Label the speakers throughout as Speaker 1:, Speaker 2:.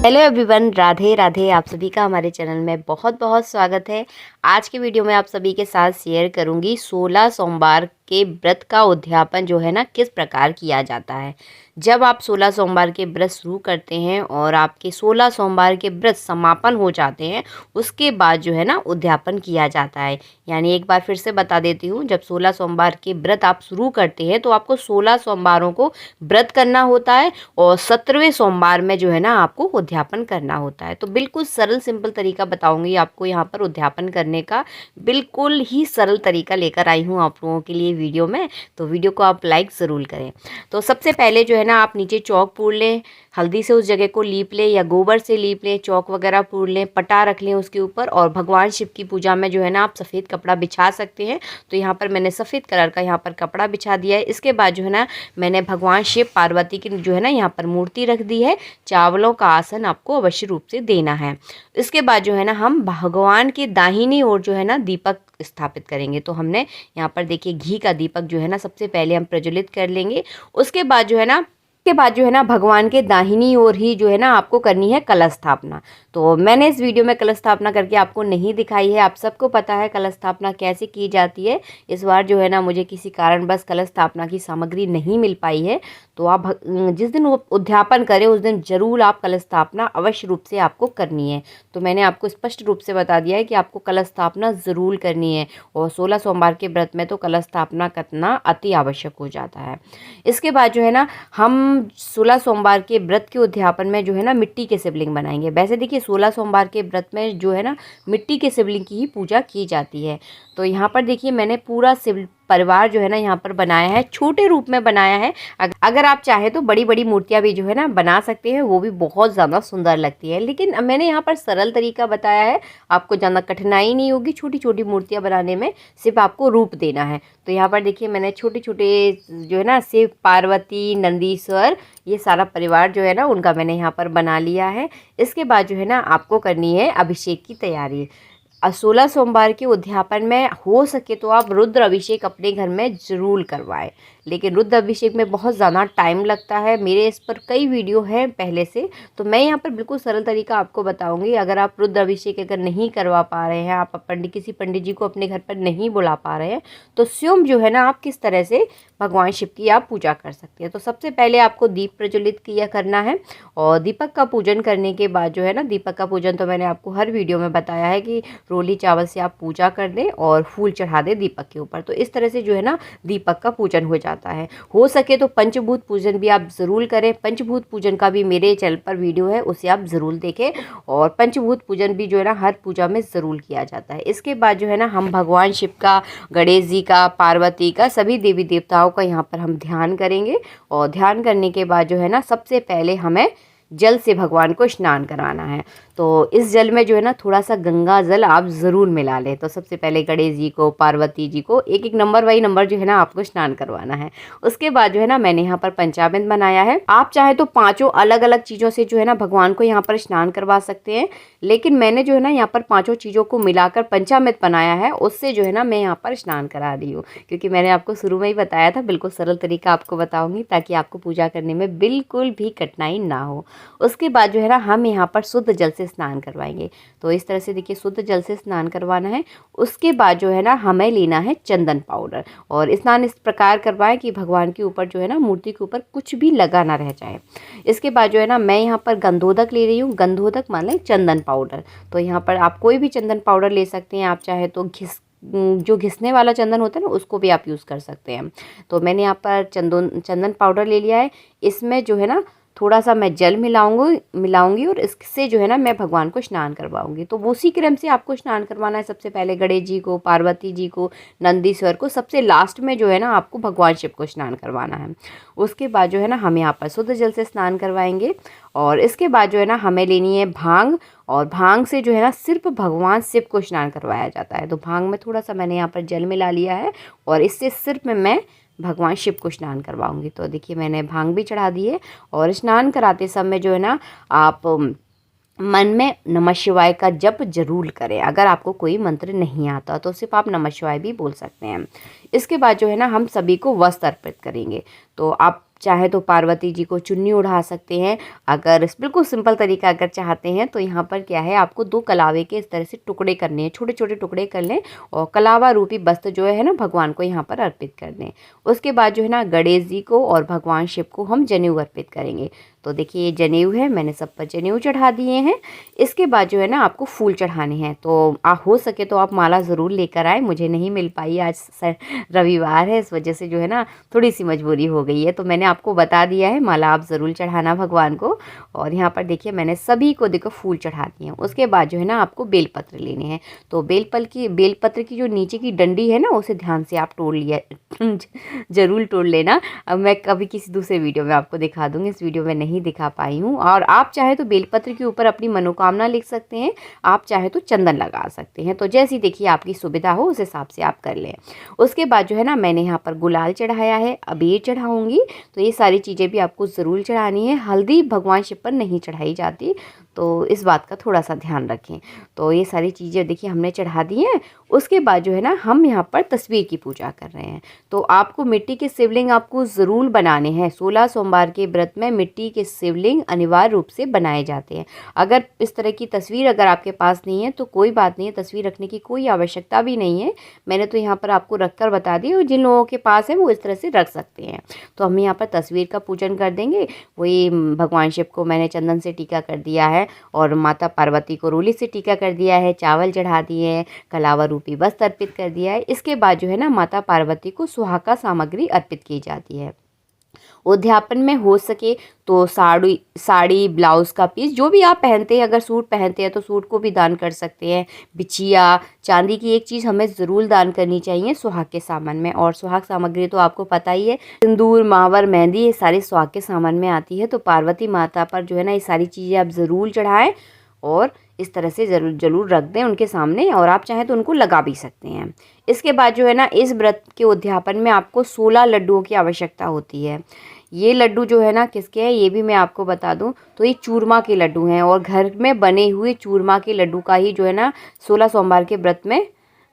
Speaker 1: Hello everyone, Radhe Radhe. आप सभी का हमारे चैनल में बहुत बहुत स्वागत है। आज के वीडियो में आप सभी के साथ शेयर करूंगी 16 सोमवार के व्रत का उद्यापन जो है ना किस प्रकार किया जाता है। जब आप 16 सोमवार के व्रत शुरू करते हैं और आपके 16 सोमवार के व्रत समापन हो जाते हैं, उसके बाद जो है ना उद्यापन किया जाता है। यानी एक बार फिर से बता देती हूँ, जब 16 सोमवार के व्रत आप शुरू करते हैं तो आपको 16 सोमवारों को व्रत करना होता है और 17वें सोमवार में जो है ना आपको उद्यापन करना होता है। तो बिल्कुल सरल सिंपल तरीका बताऊंगी आपको यहाँ पर उद्यापन करने का। बिल्कुल ही सरल तरीका लेकर आई हूँ आप लोगों के लिए वीडियो में, तो वीडियो को आप लाइक ज़रूर करें। तो सबसे पहले जो है ना आप नीचे चौक पूर लें, हल्दी से उस जगह को लीप लें या गोबर से लीप लें, चौक वगैरह पूर लें, पटा रख लें उसके ऊपर। और भगवान शिव की पूजा में जो है ना आप सफ़ेद कपड़ा बिछा सकते हैं। तो यहाँ पर मैंने सफ़ेद कलर का यहाँ पर कपड़ा बिछा दिया है। इसके बाद जो है ना मैंने भगवान शिव पार्वती की जो है ना यहाँ पर मूर्ति रख दी है। चावलों का आसन आपको अवश्य रूप से देना है। इसके बाद जो है ना हम भगवान की दाहिनी ओर जो है ना दीपक स्थापित करेंगे। तो हमने यहाँ पर देखिए घी का दीपक जो है ना सबसे पहले हम प्रज्वलित कर लेंगे। उसके बाद जो है ना भगवान के दाहिनी ओर ही जो है ना आपको करनी है कलश स्थापना। तो मैंने इस वीडियो में कलश स्थापना करके आपको नहीं दिखाई है। आप सबको पता है कलश स्थापना कैसे की जाती है। इस बार जो है ना मुझे किसी कारणवश कलश स्थापना की सामग्री नहीं मिल पाई है। तो आप जिस दिन उद्यापन करें उस दिन जरूर आप कलश स्थापना अवश्य रूप से आपको करनी है। तो मैंने आपको स्पष्ट रूप से बता दिया है कि आपको कलश स्थापना ज़रूर करनी है। और 16 सोमवार के व्रत में तो कलश स्थापना करना अति आवश्यक हो जाता है। इसके बाद जो है ना हम 16 सोमवार के व्रत के उद्यापन में जो है ना मिट्टी के शिवलिंग बनाएंगे। वैसे देखिए 16 सोमवार के व्रत में जो है ना मिट्टी के शिवलिंग की ही पूजा की जाती है। तो यहाँ पर देखिए मैंने पूरा शिव परिवार जो है ना यहाँ पर बनाया है, छोटे रूप में बनाया है। अगर आप चाहे तो बड़ी बड़ी मूर्तियाँ भी जो है ना बना सकते हैं, वो भी बहुत ज़्यादा सुंदर लगती है। लेकिन मैंने यहाँ पर सरल तरीका बताया है, आपको ज़्यादा कठिनाई नहीं होगी छोटी छोटी मूर्तियाँ बनाने में, सिर्फ आपको रूप देना है। तो यहाँ पर देखिए मैंने छोटे छोटे जो है ना शिव पार्वती नंदीश्वर ये सारा परिवार जो है ना उनका मैंने यहाँ पर बना लिया है। इसके बाद जो है ना आपको करनी है अभिषेक की तैयारी। 16 सोमवार के उद्यापन में हो सके तो आप रुद्र अभिषेक अपने घर में ज़रूर करवाएं। लेकिन रुद्र अभिषेक में बहुत ज़्यादा टाइम लगता है। मेरे इस पर कई वीडियो हैं पहले से, तो मैं यहाँ पर बिल्कुल सरल तरीका आपको बताऊंगी। अगर आप रुद्र अभिषेक अगर नहीं करवा पा रहे हैं, आप किसी पंडित जी को अपने घर पर नहीं बुला पा रहे हैं, तो स्वयं जो है ना आप किस तरह से भगवान शिव की आप पूजा कर सकते हैं। तो सबसे पहले आपको दीप प्रज्वलित किया करना है। और दीपक का पूजन करने के बाद जो है ना, दीपक का पूजन तो मैंने आपको हर वीडियो में बताया है कि रोली चावल से आप पूजा कर दें और फूल चढ़ा दें दीपक के ऊपर। तो इस तरह से जो है ना दीपक का पूजन हो जाता है। हो सके तो पंचभूत पूजन भी आप ज़रूर करें। पंचभूत पूजन का भी मेरे चैनल पर वीडियो है, उसे आप ज़रूर देखें। और पंचभूत पूजन भी जो है ना हर पूजा में ज़रूर किया जाता है। इसके बाद जो है ना हम भगवान शिव का, गणेश जी का, पार्वती का, सभी देवी देवताओं का यहाँ पर हम ध्यान करेंगे। और ध्यान करने के बाद जो है ना सबसे पहले हमें जल से भगवान को स्नान कराना है। तो इस जल में जो है ना थोड़ा सा गंगा जल आप ज़रूर मिला लें। तो सबसे पहले गणेश जी को, पार्वती जी को एक एक नंबर बाई नंबर जो है ना आपको स्नान करवाना है। उसके बाद जो है ना मैंने यहाँ पर पंचामृत बनाया है। आप चाहे तो पांचों अलग अलग चीज़ों से जो है ना भगवान को यहाँ पर स्नान करवा सकते हैं, लेकिन मैंने जो है ना यहाँ पर पाँचों चीज़ों को मिलाकर पंचामृत बनाया है। उससे जो है ना मैं यहाँ पर स्नान करा रही हूँ, क्योंकि मैंने आपको शुरू में ही बताया था बिल्कुल सरल तरीका आपको बताऊँगी, ताकि आपको पूजा करने में बिल्कुल भी कठिनाई ना हो। उसके बाद जो है ना हम यहाँ पर शुद्ध जल से स्नान करवाएंगे। तो इस तरह से देखिए शुद्ध जल से स्नान करवाना है। उसके बाद जो है ना हमें लेना है चंदन पाउडर और स्नान इस प्रकार करवाएं कि भगवान के ऊपर जो है ना मूर्ति के ऊपर कुछ भी लगा ना रह जाए। इसके बाद जो है ना मैं यहाँ पर गंधोदक ले रही हूँ। गंधोदक मान लें चंदन पाउडर। तो यहाँ पर आप कोई भी चंदन पाउडर ले सकते हैं। आप चाहे तो जो घिसने वाला चंदन होता है ना उसको भी आप यूज़ कर सकते हैं। तो मैंने यहाँ पर चंदन पाउडर ले लिया है। इसमें जो है ना थोड़ा सा मैं जल मिलाऊंगी और इससे जो है ना मैं भगवान को स्नान करवाऊंगी। तो उसी क्रम से आपको स्नान करवाना है। सबसे पहले गणेश जी को, पार्वती जी को, नंदीश्वर को, सबसे लास्ट में जो है ना आपको भगवान शिव को स्नान करवाना है। उसके बाद जो है ना हम यहाँ पर शुद्ध जल से स्नान करवाएंगे। और इसके बाद जो है ना हमें लेनी है भांग। और भांग से जो है ना सिर्फ भगवान शिव को स्नान करवाया जाता है। तो भांग में थोड़ा सा मैंने यहाँ पर जल मिला लिया है और इससे सिर्फ मैं भगवान शिव को स्नान करवाऊंगी। तो देखिए मैंने भांग भी चढ़ा दी है। और स्नान कराते समय जो है ना आप मन में नमः शिवाय का जप जरूर करें। अगर आपको कोई मंत्र नहीं आता तो सिर्फ आप नमः शिवाय भी बोल सकते हैं। इसके बाद जो है ना हम सभी को वस्त्र अर्पित करेंगे। तो आप चाहे तो पार्वती जी को चुन्नी ओढ़ा सकते हैं। अगर बिल्कुल सिंपल तरीका अगर चाहते हैं तो यहाँ पर क्या है, आपको 2 कलावे के इस तरह से टुकड़े करने हैं, छोटे-छोटे टुकड़े कर लें और कलावा रूपी वस्त्र जो है ना भगवान को यहाँ पर अर्पित कर दें। उसके बाद जो है ना गणेश जी को और भगवान शिव को हम जनेऊ अर्पित करेंगे। तो देखिए ये जनेऊ है, मैंने सब पर जनेऊ चढ़ा दिए हैं। इसके बाद जो है ना आपको फूल चढ़ाने हैं, तो हो सके तो आप माला ज़रूर लेकर आएँ। मुझे नहीं मिल पाई, आज रविवार है, इस वजह से जो है ना थोड़ी सी मजबूरी हो गई है। तो मैंने आपको बता दिया है, माला आप ज़रूर चढ़ाना भगवान को। और यहाँ पर देखिए मैंने सभी को देखो फूल चढ़ा दिए हैं। उसके बाद जो है ना आपको बेलपत्र लेने हैं। तो बेलपत्र की जो नीचे की डंडी है ना, उसे ध्यान से आप तोड़ लिया ज़रूर तोड़ लेना। अब मैं कभी किसी दूसरे वीडियो में आपको दिखा दूँगी, इस वीडियो में नहीं दिखा पाई हूँ। और आप चाहे तो बेलपत्र के ऊपर अपनी मनोकामना लिख सकते हैं, आप चाहे तो चंदन लगा सकते हैं। तो जैसी देखिए आपकी सुविधा हो उस हिसाब से आप कर लें। उसके बाद जो है ना मैंने यहाँ पर गुलाल चढ़ाया है, अबीर चढ़ाऊँगी। तो ये सारी चीज़ें भी आपको ज़रूर चढ़ानी है। हल्दी भगवान शिव पर नहीं चढ़ाई जाती, तो इस बात का थोड़ा सा ध्यान रखें। तो ये सारी चीज़ें देखिए हमने चढ़ा दी हैं। उसके बाद जो है ना हम यहाँ पर तस्वीर की पूजा कर रहे हैं। तो आपको मिट्टी के शिवलिंग आपको ज़रूर बनाने हैं। 16 सोमवार के व्रत में मिट्टी के शिवलिंग अनिवार्य रूप से बनाए जाते हैं। अगर इस तरह की तस्वीर अगर आपके पास नहीं है तो कोई बात नहीं है, तस्वीर रखने की कोई आवश्यकता भी नहीं है। मैंने तो यहाँ पर आपको रख कर बता दी, और जिन लोगों के पास है वो इस तरह से रख सकते हैं। तो हम यहाँ पर तस्वीर का पूजन कर देंगे। वही भगवान शिव को मैंने चंदन से टीका कर दिया है और माता पार्वती को रोली से टीका कर दिया है, चावल चढ़ा दिए हैं, कलावा रूपी वस्त्र अर्पित कर दिया है। इसके बाद जो है ना माता पार्वती को सुहागा सामग्री अर्पित की जाती है। उद्यापन में हो सके तो साड़ी ब्लाउज़ का पीस जो भी आप पहनते हैं, अगर सूट पहनते हैं तो सूट को भी दान कर सकते हैं। बिछिया, चांदी की एक चीज़ हमें ज़रूर दान करनी चाहिए सुहाग के सामान में। और सुहाग सामग्री तो आपको पता ही है, सिंदूर, महावर, मेहंदी, ये सारे सुहाग के सामान में आती है। तो पार्वती माता पर जो है ना ये सारी चीज़ें आप ज़रूर चढ़ाएं और इस तरह से ज़रूर रख दें उनके सामने, और आप चाहें तो उनको लगा भी सकते हैं। इसके बाद जो है ना इस व्रत के उद्यापन में आपको 16 लड्डुओं की आवश्यकता होती है। ये लड्डू जो है ना किसके हैं ये भी मैं आपको बता दूं, तो ये चूरमा के लड्डू हैं, और घर में बने हुए चूरमा के लड्डू का ही जो है ना 16 सोमवार के व्रत में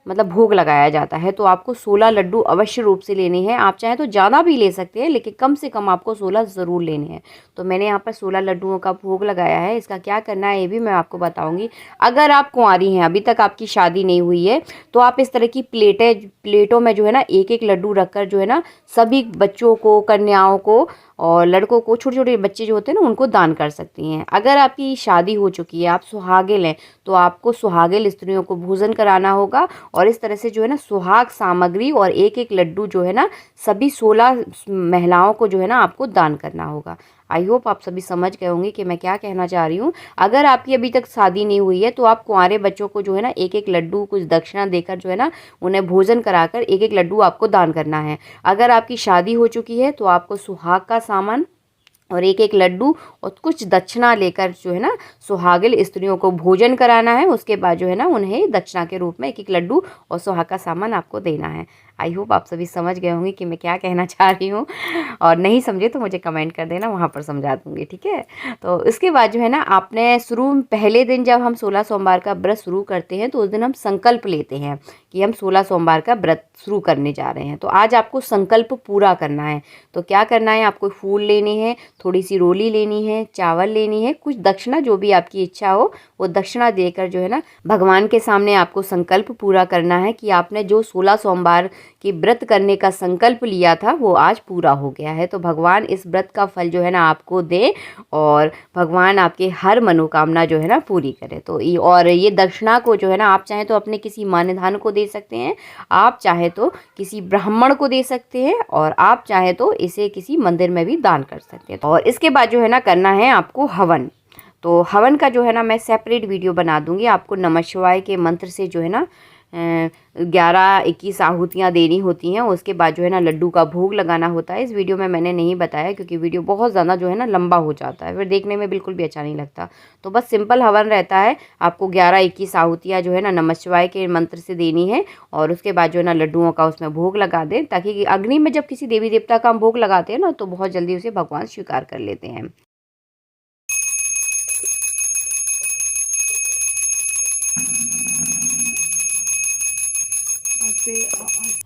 Speaker 1: मतलब भोग लगाया जाता है। तो आपको 16 लड्डू अवश्य रूप से लेने हैं। आप चाहें तो ज़्यादा भी ले सकते हैं, लेकिन कम से कम आपको 16 ज़रूर लेने हैं। तो मैंने यहाँ पर 16 लड्डुओं का भोग लगाया है। इसका क्या करना है ये भी मैं आपको बताऊँगी। अगर आप कुंवारी हैं, अभी तक आपकी शादी नहीं हुई है, तो आप इस तरह की प्लेटों में जो है ना एक एक लड्डू रखकर जो है ना सभी बच्चों को, कन्याओं को और लड़कों को, छोटे छोटे बच्चे जो होते हैं ना उनको दान कर सकती हैं। अगर आपकी शादी हो चुकी है, आप सुहागिन हैं, तो आपको सुहागिन स्त्रियों को भोजन कराना होगा। और इस तरह से जो है ना सुहाग सामग्री और एक एक लड्डू जो है ना सभी 16 महिलाओं को जो है ना आपको दान करना होगा। आई होप आप सभी समझ गए होंगे कि मैं क्या कहना चाह रही हूँ। अगर आपकी अभी तक शादी नहीं हुई है तो आप कुंवारे बच्चों को जो है ना एक एक लड्डू कुछ दक्षिणा देकर जो है ना उन्हें भोजन कराकर एक एक लड्डू आपको दान करना है। अगर आपकी शादी हो चुकी है तो आपको सुहाग का सामान और एक एक लड्डू और कुछ दक्षिणा लेकर जो है ना सुहागिन स्त्रियों को भोजन कराना है। उसके बाद जो है ना उन्हें दक्षिणा के रूप में एक एक लड्डू और सुहाग का सामान आपको देना है। आई होप आप सभी समझ गए होंगे कि मैं क्या कहना चाह रही हूँ, और नहीं समझे तो मुझे कमेंट कर देना, वहाँ पर समझा दूँगी, ठीक है। तो इसके बाद जो है ना आपने पहले दिन जब हम 16 सोमवार का व्रत शुरू करते हैं तो उस दिन हम संकल्प लेते हैं कि हम 16 सोमवार का व्रत शुरू करने जा रहे हैं। तो आज आपको संकल्प पूरा करना है। तो क्या करना है, आपको फूल लेने हैं, थोड़ी सी रोली लेनी है, चावल लेनी है, कुछ दक्षिणा जो भी आपकी इच्छा हो वो दक्षिणा देकर जो है ना भगवान के सामने आपको संकल्प पूरा करना है कि आपने जो 16 सोमवार के व्रत करने का संकल्प लिया था वो आज पूरा हो गया है। तो भगवान इस व्रत का फल जो है ना आपको दे और भगवान आपके हर मनोकामना जो है ना पूरी करे। तो ये दक्षिणा को जो है ना आप चाहें तो अपने किसी मान्यधान को दे सकते हैं, आप चाहे तो किसी ब्राह्मण को दे सकते हैं, और आप चाहे तो इसे किसी मंदिर में भी दान कर सकते हैं। और इसके बाद जो है ना करना है आपको हवन। तो हवन का जो है ना मैं सेपरेट वीडियो बना दूंगी। आपको नमः शिवाय के मंत्र से जो है ना 11-21 आहुतियाँ देनी होती हैं। उसके बाद जो है ना लड्डू का भोग लगाना होता है। इस वीडियो में मैंने नहीं बताया क्योंकि वीडियो बहुत ज़्यादा जो है ना लंबा हो जाता है, फिर देखने में बिल्कुल भी अच्छा नहीं लगता। तो बस सिंपल हवन रहता है। आपको 11-21 आहुतियाँ जो है ना नमः शिवाय के मंत्र से देनी है, और उसके बाद जो है ना लड्डुओं का उसमें भोग लगा दें, ताकि अग्नि में जब किसी देवी देवता का हम भोग लगाते हैं ना तो बहुत जल्दी उसे भगवान स्वीकार कर लेते हैं।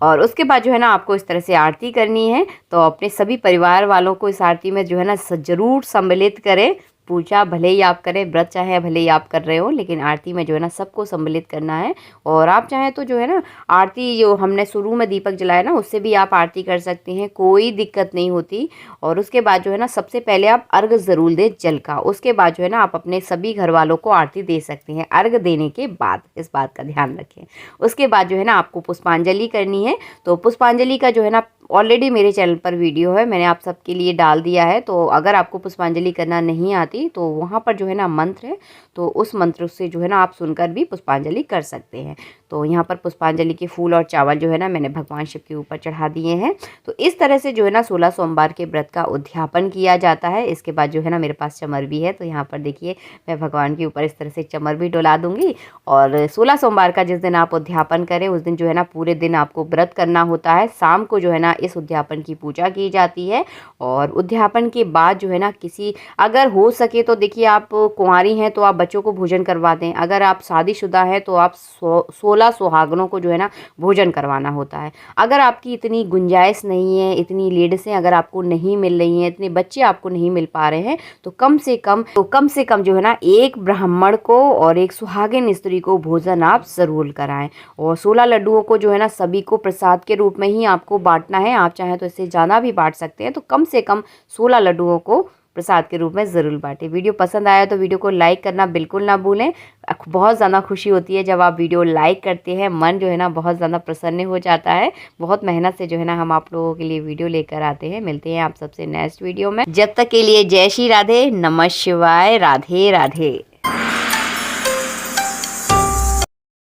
Speaker 1: और उसके बाद जो है ना आपको इस तरह से आरती करनी है। तो अपने सभी परिवार वालों को इस आरती में जो है ना ज़रूर सम्मिलित करें। पूजा भले ही आप करें, व्रत चाहे भले ही आप कर रहे हो, लेकिन आरती में जो है ना सबको सम्मिलित करना है। और आप चाहें तो जो है ना आरती जो हमने शुरू में दीपक जलाया ना, उससे भी आप आरती कर सकते हैं, कोई दिक्कत नहीं होती। और उसके बाद जो है ना सबसे पहले आप अर्घ ज़रूर दें जल का। उसके बाद जो है ना आप अपने सभी घर वालों को आरती दे सकते हैं अर्घ देने के बाद, इस बात का ध्यान रखें। उसके बाद जो है ना आपको पुष्पांजलि करनी है। तो पुष्पांजलि का जो है ना ऑलरेडी मेरे चैनल पर वीडियो है, मैंने आप सबके लिए डाल दिया है। तो अगर आपको पुष्पांजलि करना नहीं आती तो वहाँ पर जो है ना मंत्र है, तो उस मंत्र से जो है ना आप सुनकर भी पुष्पांजलि कर सकते हैं। तो यहाँ पर पुष्पांजलि के फूल और चावल जो है ना मैंने भगवान शिव के ऊपर चढ़ा दिए हैं। तो इस तरह से जो है ना 16 सोमवार के व्रत का उद्यापन किया जाता है। इसके बाद जो है ना मेरे पास चमर भी है, तो यहाँ पर देखिए मैं भगवान के ऊपर इस तरह से चमर भी डुला दूंगी। और 16 सोमवार का जिस दिन आप उद्यापन करें उस दिन जो है ना पूरे दिन आपको व्रत करना होता है। शाम को जो है ना इस उद्यापन की पूजा की जाती है। और उद्यापन के बाद जो है ना अगर हो सके तो देखिए, आप कुंवारी हैं तो आप बच्चों को भोजन करवा दें। अगर आप शादीशुदा हैं तो आप 16 सुहागनों को जो है ना भोजन करवाना होता है। अगर आपकी इतनी गुंजाइश नहीं है, इतनी लेडीसें अगर आपको नहीं मिल रही हैं, इतने बच्चे आपको नहीं मिल पा रहे हैं, तो कम से कम जो है ना एक ब्राह्मण को और एक सुहागिन स्त्री को भोजन आप ज़रूर कराएं। और 16 लड्डुओं को जो है ना सभी को प्रसाद के रूप में ही आपको बांटना है। आप चाहें तो इससे ज़्यादा भी बांट सकते हैं। तो कम से कम 16 लड्डुओं को प्रसाद के रूप में ज़रूर बांटें। वीडियो पसंद आया तो वीडियो को लाइक करना बिल्कुल ना भूलें। बहुत ज़्यादा खुशी होती है जब आप वीडियो लाइक करते हैं, मन जो है ना बहुत ज़्यादा प्रसन्न हो जाता है। बहुत मेहनत से जो है ना हम आप लोगों के लिए वीडियो लेकर आते हैं। मिलते हैं आप सबसे नेक्स्ट वीडियो में। जब तक के लिए जय श्री राधे, नमः शिवाय, राधे राधे।